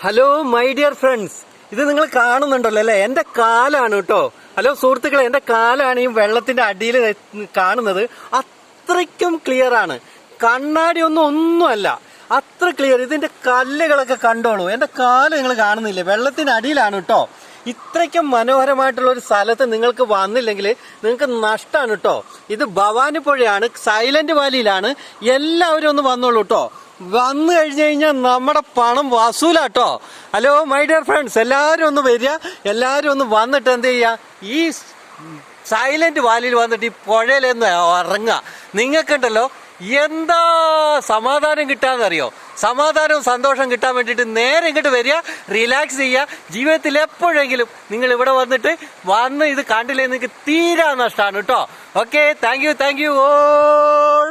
Hello my dear friends, ഇത് നിങ്ങൾ കാണുന്നുണ്ടല്ലോ അല്ലെ? എന്റെ കാലാണ് കേട്ടോ. ഹലോ സുഹൃത്തുക്കളെ, എന്റെ കാലാണ് ഈ വെള്ളത്തിന്റെ അടിയിൽ കാണുന്നത്. അത്രയ്ക്കും ക്ലിയർ ആണ്. കണ്ണാടി ഒന്നുമല്ല, അത്ര ക്ലിയർ. ഇതിന്റെ കല്ലുകളൊക്കെ കണ്ടോളൂ. എന്റെ കാല് നിങ്ങൾ കാണുന്നില്ലേ? വെള്ളത്തിന്റെ അടിയിലാണ് കേട്ടോ. ഇത്രയ്ക്കും മനോഹരമായിട്ടുള്ള ഒരു സ്ഥലത്ത് നിങ്ങൾക്ക് വന്നില്ലെങ്കിൽ നിങ്ങൾക്ക് നഷ്ടമാണ് കേട്ടോ. ഇത് ഭവാനി പുഴയാണ്, സൈലന്റ് വാലിയിലാണ്. എല്ലാവരും ഒന്ന് വന്നോളൂ കേട്ടോ. വന്നു കഴിഞ്ഞു കഴിഞ്ഞാൽ നമ്മുടെ പണം വസൂലാട്ടോ. ഹലോ മൈ ഡിയർ ഫ്രണ്ട്സ്, എല്ലാവരും ഒന്ന് വരിക. എല്ലാവരും ഒന്ന് വന്നിട്ട് എന്ത് ചെയ്യുക, ഈ സൈലന്റ് വാലിയിൽ വന്നിട്ട് ഈ പുഴയിലൊന്ന് ഇറങ്ങുക. നിങ്ങൾക്കുണ്ടല്ലോ എന്താ സമാധാനം കിട്ടാന്നറിയോ? സമാധാനവും സന്തോഷം കിട്ടാൻ വേണ്ടിയിട്ട് നേരെ ഇങ്ങോട്ട് വരിക, റിലാക്സ് ചെയ്യുക. ജീവിതത്തിൽ എപ്പോഴെങ്കിലും നിങ്ങൾ ഇവിടെ വന്ന് ഇത് കണ്ടില്ലേ, നിങ്ങൾക്ക് തീരാ നഷ്ടമാണ് കേട്ടോ. Okay, thank you all.